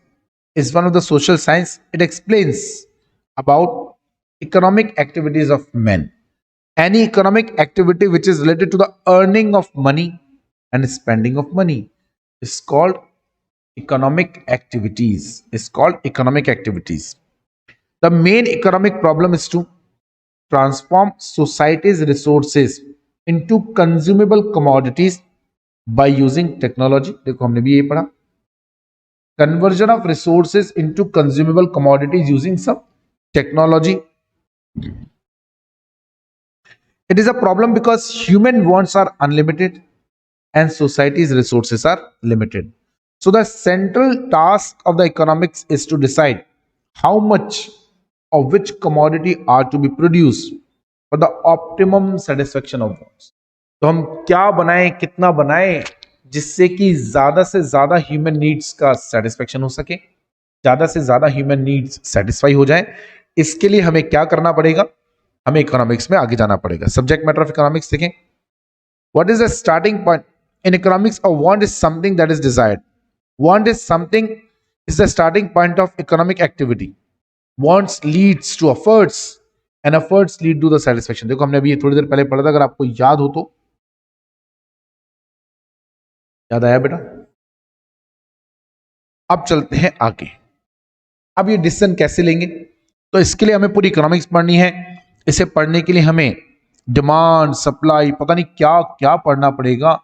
is one of the social science. It explains about economic activities of men. Any economic activity which is related to the earning of money and spending of money is called economic activities. Is called economic activities. The main economic problem is to transform society's resources into consumable commodities by using technology. देखो हमने भी ये पढ़ा, conversion of resources into consumable commodities using some technology. It is a problem because human wants are unlimited and society's resources are limited. So the central task of the economics is to decide how much of which commodity are to be produced for the optimum satisfaction of wants. तो हम क्या बनाएं, कितना बनाएं जिससे कि ज्यादा से ज्यादा ह्यूमन नीड्स का सेटिस्फेक्शन हो सके, ज्यादा से ज्यादा ह्यूमन नीड्स सेटिस्फाई हो जाए. इसके लिए हमें क्या करना पड़ेगा? हमें इकोनॉमिक्स में आगे जाना पड़ेगा. सब्जेक्ट मैटर ऑफ इकोनॉमिक्स देखें. What is the starting point in economics? A want is something that is desired. Want is something is the starting point of economic activity. Wants leads to efforts and efforts lead to the satisfaction. देखो हमने अभी ये थोड़ी देर पहले पढ़ा था, अगर आपको याद हो तो. याद आया बेटा? अब चलते हैं आगे. अब ये डिसीजन कैसे लेंगे? तो इसके लिए हमें पूरी इकोनॉमिक्स पढ़नी है. इसे पढ़ने के लिए हमें डिमांड, सप्लाई, पता नहीं क्या क्या पढ़ना पड़ेगा.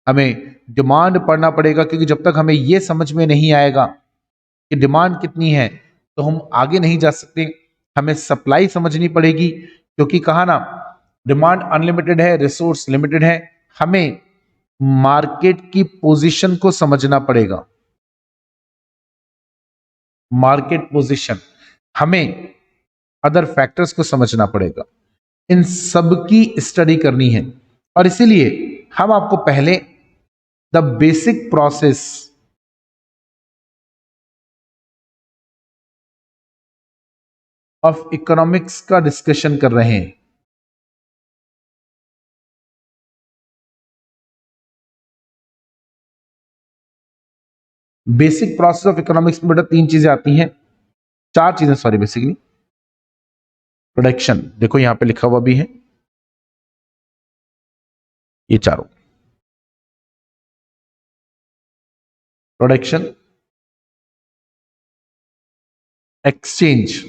हमें डिमांड पढ़ना पड़ेगा, क्योंकि जब तक हमें यह समझ में नहीं आएगा कि डिमांड कितनी है तो हम आगे नहीं जा सकते. हमें सप्लाई समझनी पड़ेगी, क्योंकि कहा ना, डिमांड अनलिमिटेड है, रिसोर्स लिमिटेड है. हमें मार्केट की पोजीशन को समझना पड़ेगा. मार्केट पोजीशन, हमें अदर फैक्टर्स को समझना पड़ेगा. इन सब की स्टडी करनी है. और इसीलिए हम आपको पहले the basic process of economics का डिस्कशन कर रहे हैं. बेसिक प्रोसेस ऑफ इकोनॉमिक्स में बेटा तीन चीजें आती हैं, चार चीजें सॉरी, बेसिकली. प्रोडक्शन, देखो यहां पे लिखा हुआ भी है, ये चारों. प्रोडक्शन, एक्सचेंज,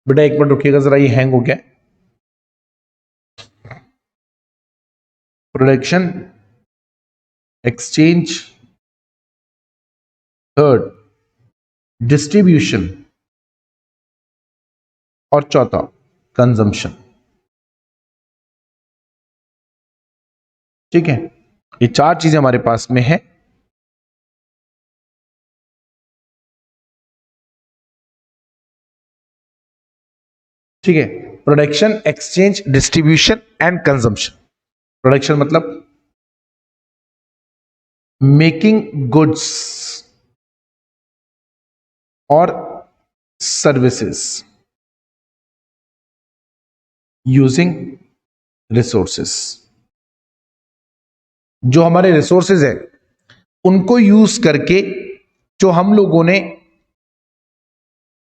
बेटा एक मिनट रुकिएगा जरा, ये हैंग हो गया. प्रोडक्शन, एक्सचेंज, थर्ड डिस्ट्रीब्यूशन, और चौथा कंजम्पशन. ठीक है, ये चार चीजें हमारे पास में है. ठीक है, production, exchange, distribution and consumption. Production मतलब मेकिंग गुड्स और सर्विसेज यूजिंग रिसोर्सेस. जो हमारे रिसोर्सेज है उनको यूज करके जो हम लोगों ने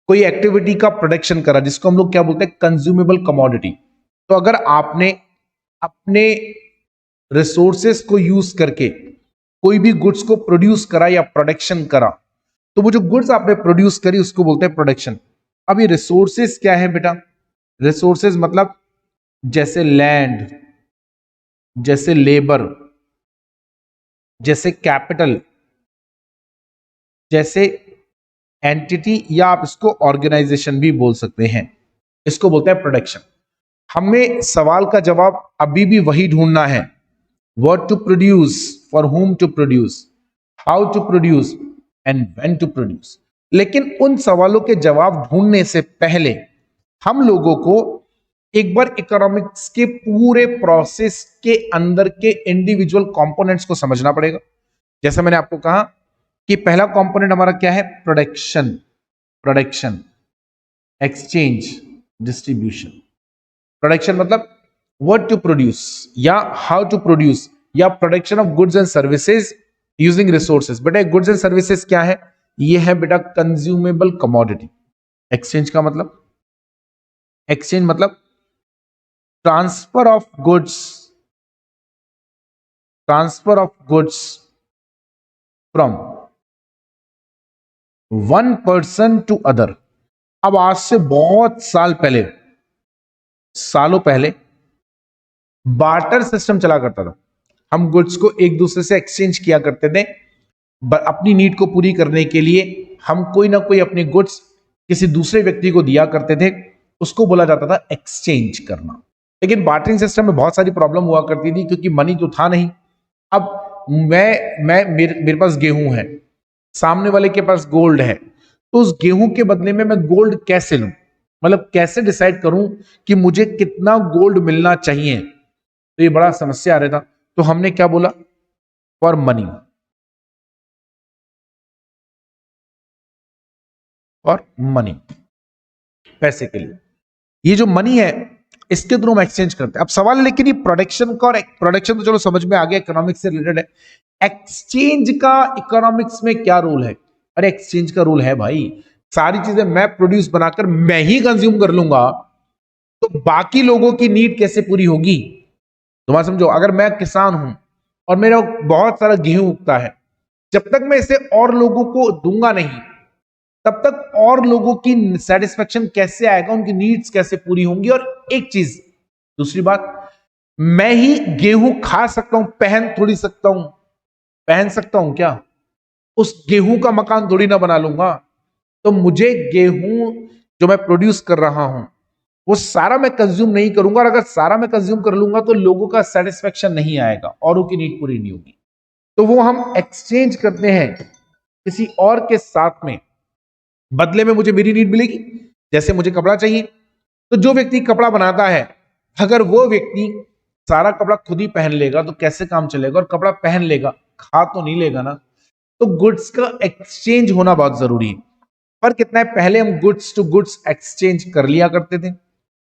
कोई एक्टिविटी का प्रोडक्शन करा, जिसको हम लोग क्या बोलते हैं, कंज्यूमेबल कमोडिटी. तो अगर आपने अपने रिसोर्सेस को यूज करके कोई भी गुड्स को प्रोड्यूस करा या प्रोडक्शन करा, तो वो जो गुड्स आपने प्रोड्यूस करी उसको बोलते हैं प्रोडक्शन. अब ये रिसोर्सेस क्या है बेटा? रिसोर्सेस मतलब जैसे लैंड, जैसे लेबर, जैसे कैपिटल, जैसे एंटिटी, या आप इसको ऑर्गेनाइजेशन भी बोल सकते हैं, इसको बोलते हैं प्रोडक्शन. हमें सवाल का जवाब अभी भी वही ढूंढना है, what to produce, for whom to produce, how to produce and when to produce. लेकिन उन सवालों के जवाब ढूंढने से पहले हम लोगों को एक बार इकोनॉमिक्स के पूरे प्रोसेस के अंदर के इंडिविजुअल कंपोनेंट्स को समझना पड़ेगा. जैसा मैंने आपको कहा कि पहला कंपोनेंट हमारा क्या है, production. Production, exchange, distribution. Production मतलब व्हाट टू प्रोड्यूस या हाउ टू प्रोड्यूस, या production of goods and services using resources. बेटा गुड्स एंड सर्विसेज क्या है? ये है बेटा कंज्यूमेबल कमोडिटी। एक्सचेंज का मतलब, एक्सचेंज मतलब transfer of goods, transfer of goods from one person to other. अब आज से बहुत साल पहले, सालों पहले बार्टर सिस्टम चला करता था। हम गुड्स को एक दूसरे से एक्सचेंज किया करते थे। अपनी नीड को पूरी करने के लिए हम कोई ना कोई अपने गुड्स किसी दूसरे व्यक्ति को दिया करते थे, उसको बोला जाता था एक्सचेंज करना। लेकिन बार्टरिंग सिस्टम में बहुत सारी प्रॉब्लम हुआ करती थी, क्योंकि मनी तो था नहीं। अब मेरे पास गेहूं है, सामने वाले के पास गोल्ड है, तो उस गेहूं के बदले में मैं गोल्ड कैसे लूं? मतलब कैसे डिसाइड करूं कि मुझे कितना गोल्ड मिलना चाहिए? तो ये बड़ा समस्या आ रहा था। तो हमने क्या बोला? फॉर मनी, और मनी, पैसे के लिए। ये जो मनी है इसके थ्रू हम एक्सचेंज करते हैं। अब सवाल, लेकिन ये प्रोडक्शन का, और प्रोडक्शन तो चलो समझ में आ गया, इकोनॉमिक्स से रिलेटेड है। एक्सचेंज का इकोनॉमिक्स में क्या रोल है? अरे एक्सचेंज का रोल है भाई, सारी चीजें मैं प्रोड्यूस बनाकर मैं ही कंज्यूम कर लूंगा, तो बाकी लोगों की नीड कैसे पूरी होगी? तुम्हारा समझो, अगर मैं किसान हूं और मेरा बहुत सारा गेहूं उगता है, जब तक मैं इसे और लोगों को दूंगा नहीं, तब तक और लोगों की सेटिस्फेक्शन कैसे आएगा, उनकी नीड्स कैसे पूरी होंगी? और एक चीज, दूसरी बात, मैं ही गेहूं खा सकता हूं, पहन थोड़ी सकता हूं। पहन सकता हूं क्या? उस गेहूं का मकान थोड़ी ना बना लूंगा। तो मुझे गेहूं जो मैं प्रोड्यूस कर रहा हूं, वो सारा मैं कंज्यूम नहीं करूंगा, और अगर सारा मैं कंज्यूम कर लूंगा तो लोगों का सेटिस्फेक्शन नहीं आएगा, औरों की नीड पूरी नहीं होगी। तो वो हम एक्सचेंज करते हैं किसी और के साथ में, बदले में मुझे मेरी नीड मिलेगी। जैसे मुझे कपड़ा चाहिए, तो जो व्यक्ति कपड़ा बनाता है, अगर वो व्यक्ति सारा कपड़ा खुद ही पहन लेगा तो कैसे काम चलेगा? और कपड़ा पहन लेगा, खा तो नहीं लेगा ना। तो गुड्स का एक्सचेंज होना बहुत जरूरी है। पर कितना है, पहले हम गुड्स टू गुड्स एक्सचेंज कर लिया करते थे।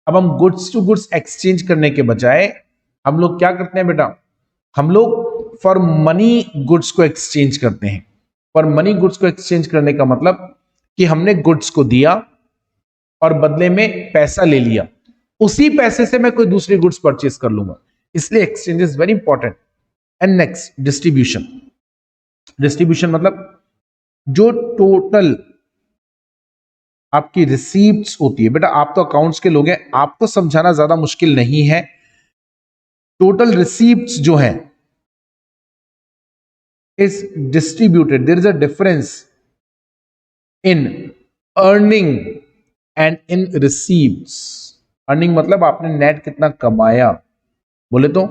अब हम गुड्स टू गुड्स एक्सचेंज करने के बजाय हम लोग क्या करते हैं बेटा? हम लोग फॉर मनी गुड्स को एक्सचेंज करते हैं। फॉर मनी गुड्स को एक्सचेंज करने का मतलब कि हमने गुड्स को दिया और बदले में पैसा ले लिया, उसी पैसे से मैं कोई दूसरी गुड्स परचेज कर लूंगा। इसलिए exchange is very important. And next, distribution. Distribution मतलब जो टोटल आपकी रिसीप्ट्स होती है, बेटा आप तो अकाउंट्स के लोग हैं, आपको समझाना ज्यादा मुश्किल नहीं है। टोटल रिसीप्ट्स जो है is distributed, there is a difference in earning and in receipts. Earning मतलब आपने नेट कितना कमाया, बोले तो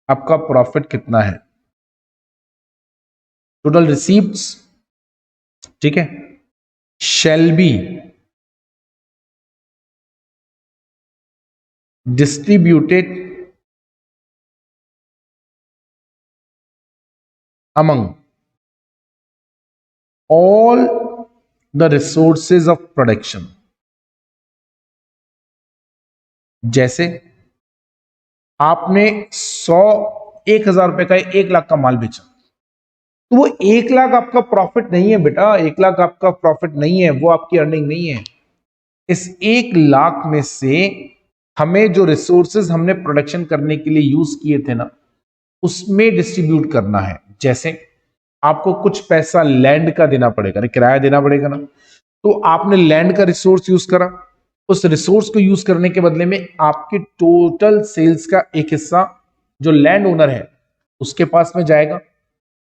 आपका प्रॉफिट कितना है। टोटल रिसीप्ट्स, ठीक है, shall be distributed among all the resources of production। जैसे आपने 1,000 रुपए का 1,00,000 का माल बेचा, तो वो 1,00,000 आपका प्रॉफिट नहीं है बेटा, 1,00,000 आपका प्रॉफिट नहीं है, वो आपकी अर्निंग नहीं है। इस 1,00,000 में से हमें जो रिसोर्सेज हमने प्रोडक्शन करने के लिए यूज किए थे ना, उसमें डिस्ट्रीब्यूट करना है। जैसे आपको कुछ पैसा लैंड का देना पड़ेगा, किराया देना पड़ेगा ना, तो आपने लैंड का रिसोर्स यूज करा, उस रिसोर्स को यूज करने के बदले में आपके टोटल सेल्स का एक हिस्सा जो लैंड ओनर है उसके पास में जाएगा,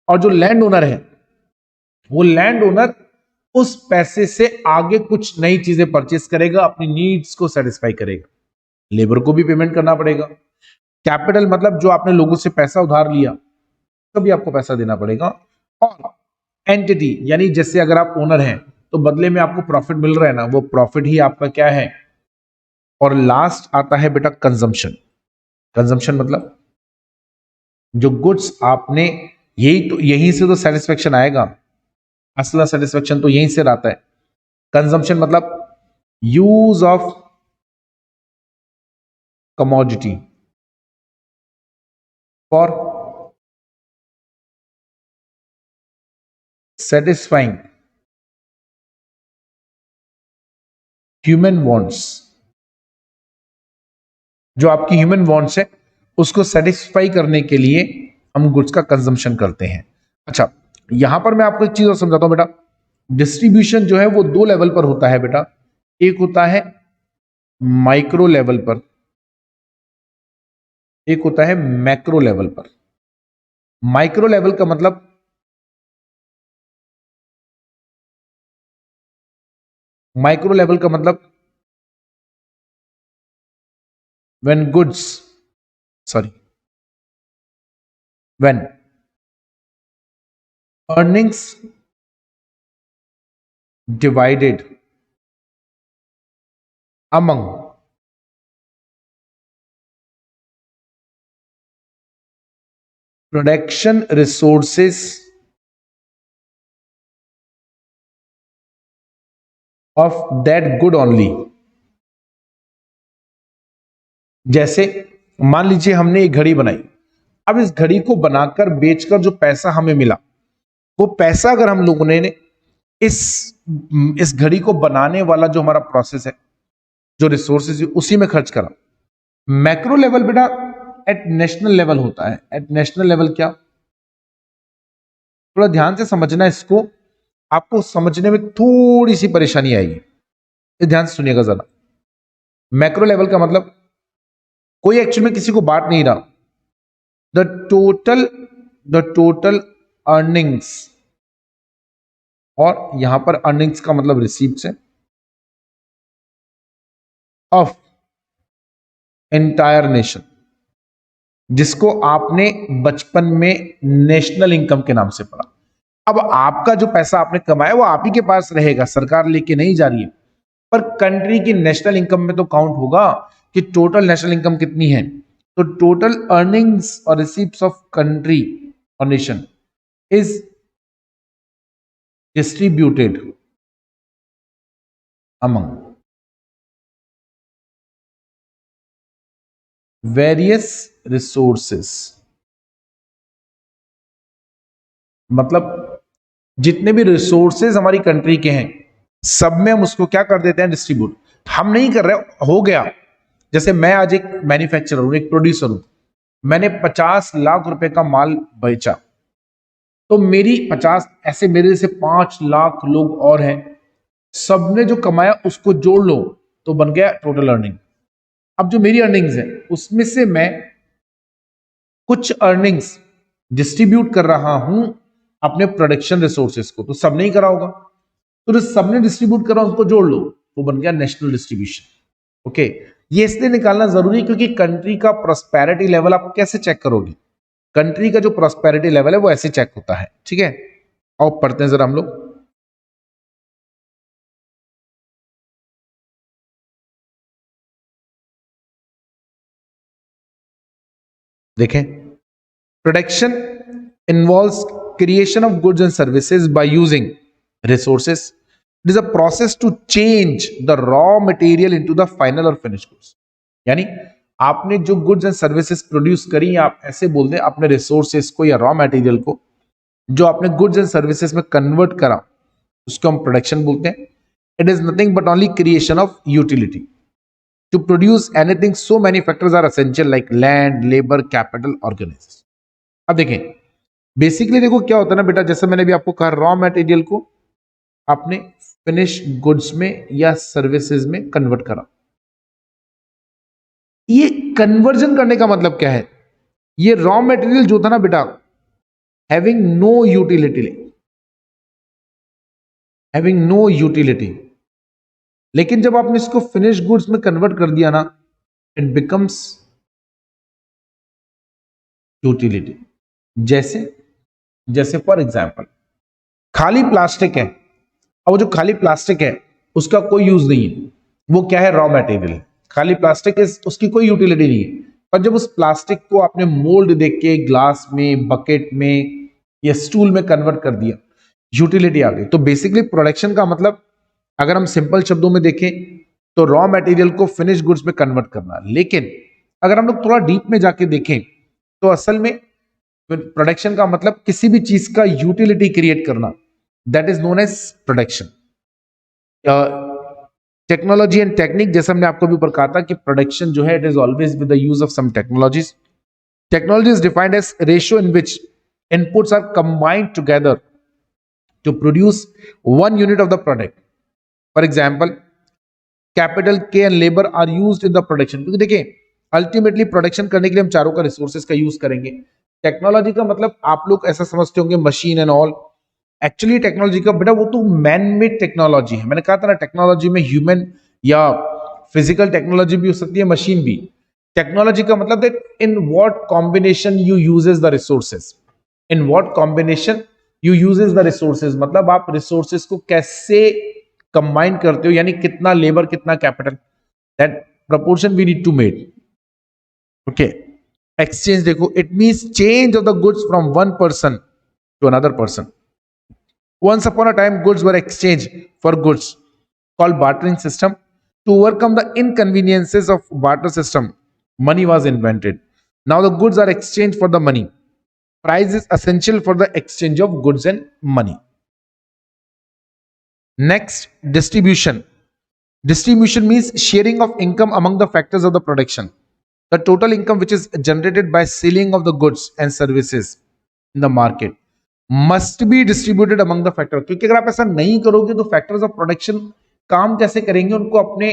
और जो लैंड ओनर है वो लैंड ओनर उस पैसे से आगे कुछ नई चीजें परचेस करेगा, अपनी नीड्स को सेटिस्फाई करेगा। लेबर को भी पेमेंट करना पड़ेगा। कैपिटल मतलब जो आपने लोगों से पैसा उधार लिया, तभी आपको पैसा देना पड़ेगा। और एंटिटी यानी जैसे अगर आप ओनर हैं तो बदले में आपको प्रॉफिट मिल रहा है ना, वो प्रॉफिट ही आपका क्या है। और लास्ट आता है बेटा कंजम्पशन। कंजम्पशन मतलब जो गुड्स आपने, यहीं से तो सेटिस्फेक्शन आएगा, असला सेटिस्फेक्शन तो यहीं से आता है। कंजम्पशन मतलब use of commodity for satisfying human wants, जो आपकी ह्यूमन वांट्स है उसको सेटिस्फाई करने के लिए हम गुड्स का कंजम्पशन करते हैं। अच्छा, यहां पर मैं आपको एक चीज और समझाता हूं बेटा। डिस्ट्रीब्यूशन जो है वो दो लेवल पर होता है बेटा। एक होता है माइक्रो लेवल पर, एक होता है मैक्रो लेवल पर। माइक्रो लेवल का मतलब माइक्रो लेवल का मतलब when goods sorry when earnings divided among production resources of that good only। जैसे मान लीजिए हमने एक घड़ी बनाई, अब इस घड़ी को बनाकर बेचकर जो पैसा हमें मिला, वो पैसा अगर हम लोगों ने इस इस घड़ी को बनाने वाला जो हमारा प्रोसेस है, जो रिसोर्सेज उसी में खर्च करा। मैक्रो लेवल बेटा एट नेशनल लेवल होता है। एट नेशनल लेवल क्या, थोड़ा ध्यान से समझना इसको, आपको समझने में थोड़ी सी परेशानी आएगी, ध्यान से सुनिएगा जरा। मैक्रो लेवल का मतलब कोई एक्चुअल में किसी को बांट नहीं रहा। द टोटल अर्निंग्स, और यहां पर अर्निंग्स का मतलब रिसीप्ट्स है, ऑफ एंटायर नेशन, जिसको आपने बचपन में नेशनल इनकम के नाम से पढ़ा। अब आपका जो पैसा आपने कमाया वो आप ही के पास रहेगा, सरकार लेके नहीं जा रही है, पर कंट्री की नेशनल इनकम में तो काउंट होगा कि टोटल नेशनल इनकम कितनी है। तो टोटल अर्निंग्स और रिसीप्ट्स ऑफ कंट्री और nation is distributed among various resources. मतलब जितने भी रिसोर्सेज हमारी कंट्री के हैं सब में हम उसको क्या कर देते हैं, डिस्ट्रीब्यूट। हम नहीं कर रहे, हो गया। जैसे मैं आज एक मैन्युफैक्चरर हूं, एक प्रोड्यूसर हूं, मैंने 50 लाख रुपए का माल बेचा, तो मेरी 50 ऐसे मेरे से 5 लाख लोग और हैं, सबने जो कमाया उसको जोड़ लो तो बन गया टोटल अर्निंग। अब जो मेरी अर्निंग्स है उसमें से मैं कुछ अर्निंग्स डिस्ट्रीब्यूट कर रहा हूं अपने प्रोडक्शन रिसोर्सेस को, तो सब नहीं करा होगा, तो जो सबने डिस्ट्रीब्यूट करा उसको जोड़ लो तो बन गया नेशनल डिस्ट्रीब्यूशन। ओके, ये इसलिए निकालना जरूरी है क्योंकि कंट्री का प्रॉस्पेरिटी लेवल आप कैसे चेक करोगे, कंट्री का जो प्रॉस्पेरिटी लेवल है वो ऐसे चेक होता है। ठीक है, और पढ़ते हैं जरा हम लोग। देखें, production involves creation of goods and services by using resources. It is a process to change the raw material into the final और फिनिश गुड्स। यानी आपने जो गुड्स एंड सर्विसेज प्रोड्यूस करी, आप ऐसे बोल दें अपने रिसोर्सेज को या रॉ मटेरियल को जो आपने गुड्स एंड सर्विसेज में कन्वर्ट करा, उसको हम प्रोडक्शन बोलते हैं। It is nothing but only creation of utility. To produce anything, so many factors are essential like land, labor, capital, organization। अब देखें, बेसिकली देखो क्या होता है ना बेटा, जैसे मैंने भी आपको कहा, रॉ मटेरियल को आपने फिनिश गुड्स में या सर्विसेज में कन्वर्ट करा। ये कन्वर्जन करने का मतलब क्या है, ये रॉ मटेरियल जो था ना बेटा, having no utility, having no utility, लेकिन जब आपने इसको फिनिश गुड्स में कन्वर्ट कर दिया ना, इट बिकम्स यूटिलिटी। जैसे जैसे फॉर एग्जांपल खाली प्लास्टिक है, और वो जो खाली प्लास्टिक है उसका कोई यूज नहीं है, वो क्या है, रॉ मटेरियल। खाली प्लास्टिक उसकी कोई यूटिलिटी नहीं है, पर जब उस प्लास्टिक को आपने मोल्ड देख के ग्लास में, बकेट में या स्टूल में कन्वर्ट कर दिया, यूटिलिटी आ गई। तो बेसिकली प्रोडक्शन का मतलब अगर हम सिंपल शब्दों में देखें तो रॉ मटेरियल को फिनिश गुड्स में कन्वर्ट करना। लेकिन अगर हम लोग थोड़ा डीप में जाके देखें तो असल में प्रोडक्शन का मतलब किसी भी चीज का यूटिलिटी क्रिएट करना, that is known as production. Technology and technique, जैसे हमने आपको भी ऊपर कहा था कि प्रोडक्शन जो है it is always with the use of some technologies. Technology is defined as ratio in which inputs are combined together to produce one unit of the product. For example, capital K and labour are used in the production, क्योंकि देखिए ultimately production करने के लिए हम चारों का resources का use करेंगे। टेक्नोलॉजी का मतलब आप लोग ऐसा समझते होंगे machine and all, actually technology का बेटा वो तो मैन मेड टेक्नोलॉजी है। मैंने कहा था ना टेक्नोलॉजी में ह्यूमन या फिजिकल टेक्नोलॉजी भी हो सकती है, मशीन भी। टेक्नोलॉजी का मतलब that in what combination you uses the resources, in what combination you uses the resources, मतलब आप रिसोर्सेज को कैसे कंबाइन करते हो, यानी कितना लेबर कितना capital, that proportion we need to make. Okay, exchange देखो, it means change of the goods from one person to another person. Once upon a time goods were exchanged for goods, called bartering system. To overcome the inconveniences of barter system, money was invented. Now the goods are exchanged for the money. Price is essential for the exchange of goods and money. Next, distribution. Distribution means sharing of income among the factors of the production. The total income which is generated by selling of the goods and services in the market must be distributed among the factors. क्योंकि अगर आप ऐसा नहीं करोगे तो factors of production काम कैसे करेंगे? उनको अपने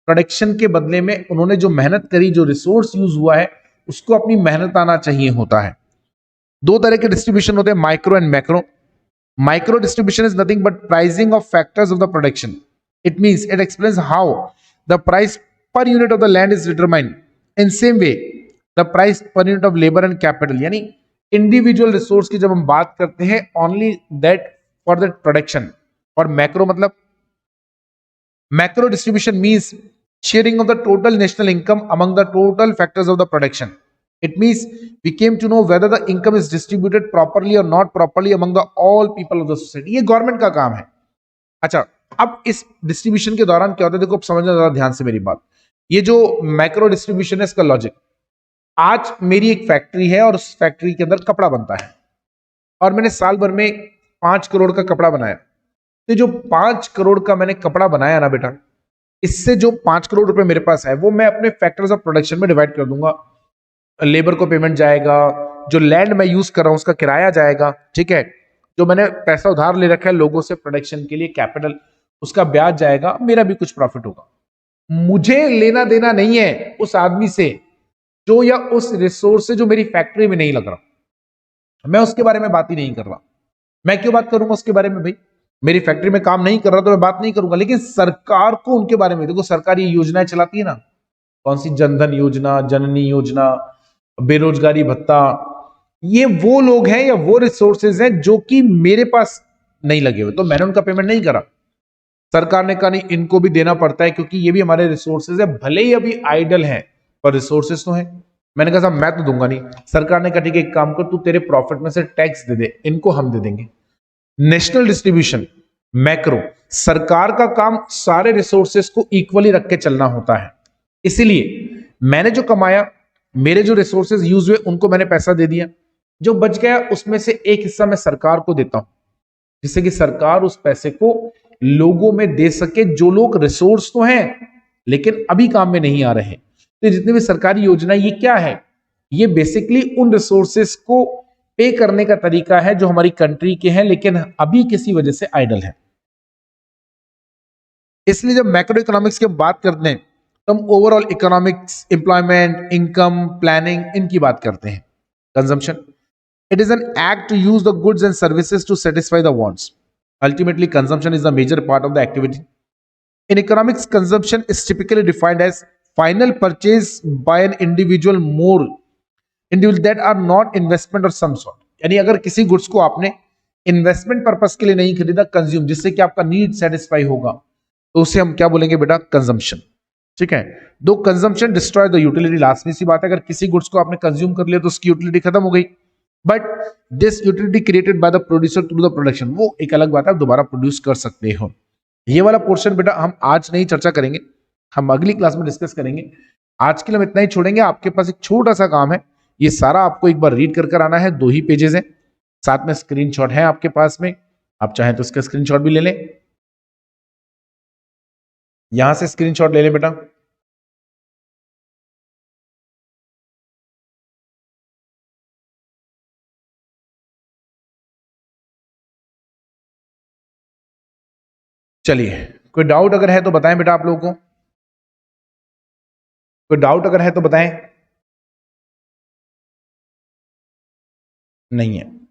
प्रोडक्शन के बदले में उन्होंने जो मेहनत करी, जो रिसोर्स यूज हुआ है, उसको अपनी मेहनत आना चाहिए होता है। दो तरह के डिस्ट्रीब्यूशन होते हैं, micro and macro. Micro distribution is nothing but pricing of factors of the production. It means it explains how the price per unit of the land is determined. In same way, the price per unit of labor and capital, यानी individual resource की जब हम बात करते हैं, only that for the production. और macro मतलब, macro distribution means sharing of the total national income among the total factors of the production. It means we came to know whether the income is distributed properly or not properly among the all people of the society. ये government का काम है। अच्छा, अब इस distribution के दौरान क्या होता है, देखो समझना जरा ध्यान से मेरी बात। ये जो मैक्रो डिस्ट्रीब्यूशन है, इसका लॉजिक, आज मेरी एक फैक्ट्री है और उस फैक्ट्री के अंदर कपड़ा बनता है और मैंने साल भर में 5 करोड़ का कपड़ा बनाया। तो जो 5 करोड़ का मैंने कपड़ा बनाया ना बेटा, इससे जो 5 करोड़ रुपए मेरे पास है वो मैं अपने फैक्टर्स ऑफ प्रोडक्शन में डिवाइड कर दूंगा। लेबर को पेमेंट जाएगा, जो लैंड मैं यूज कर रहा हूं उसका किराया जाएगा, ठीक है, जो मैंने पैसा उधार ले रखा है लोगों से प्रोडक्शन के लिए कैपिटल, उसका ब्याज जाएगा, मेरा भी कुछ प्रॉफिट होगा। मुझे लेना देना नहीं है उस आदमी से जो, या उस रिसोर्स से जो मेरी फैक्ट्री में नहीं लग रहा, मैं उसके बारे में बात ही नहीं कर रहा। मैं क्यों बात करूंगा उसके बारे में? भाई मेरी फैक्ट्री में काम नहीं कर रहा तो मैं बात नहीं करूंगा। लेकिन सरकार को उनके बारे में, देखो सरकार ये योजनाएं चलाती है ना, कौन सी, जनधन योजना, जननी योजना, बेरोजगारी भत्ता, ये वो लोग हैं या वो रिसोर्सेज हैं जो कि मेरे पास नहीं लगे हुए, तो मैंने उनका पेमेंट नहीं करा। सरकार ने कहा नहीं, इनको भी देना पड़ता है क्योंकि ये भी हमारे रिसोर्सेज है, भले ही अभी आइडल हैं पर रिसोर्सेज तो हैं। मैंने कहा साहब मैं तो दूंगा नहीं। सरकार ने कहा ठीक है, एक काम कर, तू तेरे प्रॉफिट में से टैक्स दे दे, इनको हम दे देंगे। नेशनल डिस्ट्रीब्यूशन, मैक्रो, सरकार का काम सारे रिसोर्सेज को इक्वली रख के चलना होता है। इसीलिए मैंने जो कमाया, मेरे जो रिसोर्सेज यूज हुए, उनको मैंने पैसा दे दिया, जो बच गया उसमें से एक हिस्सा मैं सरकार को देता हूं, जिससे कि सरकार उस पैसे को लोगों में दे सके जो लोग रिसोर्स तो हैं लेकिन अभी काम में नहीं आ रहे। तो जितनी भी सरकारी योजना, ये क्या है, ये बेसिकली उन रिसोर्सेज को पे करने का तरीका है जो हमारी कंट्री के हैं लेकिन अभी किसी वजह से आइडल है। इसलिए जब मैक्रो इकोनॉमिक्स की बात करते हैं तो हम overall economics, employment, income, planning, इनकी बात करते हैं। Consumption, it is an act to use the goods and services to satisfy the wants. Ultimately consumption is the major part of the activity. In economics, consumption is typically defined as final purchase by an individual more individual that are not investment और some sort. यानी अगर किसी goods को आपने investment purpose के लिए नहीं खरीदा, कंज्यूम, जिससे कि आपका नीड सेटिस्फाई होगा, तो उसे हम क्या बोलेंगे बेटा? कंजम्पशन। ठीक है, दो consumption destroy the utility, lastly C बात है, अगर किसी गुड्स को आपने कंज्यूम कर लिया तो उसकी यूटिलिटी खत्म हो गई, but this utility created by the producer through the production, वो एक अलग बात है, आप दोबारा प्रोड्यूस कर सकते हो। ये वाला पोर्शन बेटा हम आज नहीं चर्चा करेंगे, हम अगली क्लास में डिस्कस करेंगे। आज के लिए हम इतना ही छोड़ेंगे। आपके पास एक छोटा सा काम है, ये सारा आपको एक बार रीड कर आना है, 2 ही पेजेस है, साथ में स्क्रीनशॉट है आपके पास में, आप चाहें तो इसका स्क्रीनशॉट भी ले लें, यहां से स्क्रीनशॉट ले लें बेटा। चलिए, कोई डाउट अगर है तो बताएं बेटा, आप लोगों को कोई डाउट अगर है तो बताएं। नहीं है।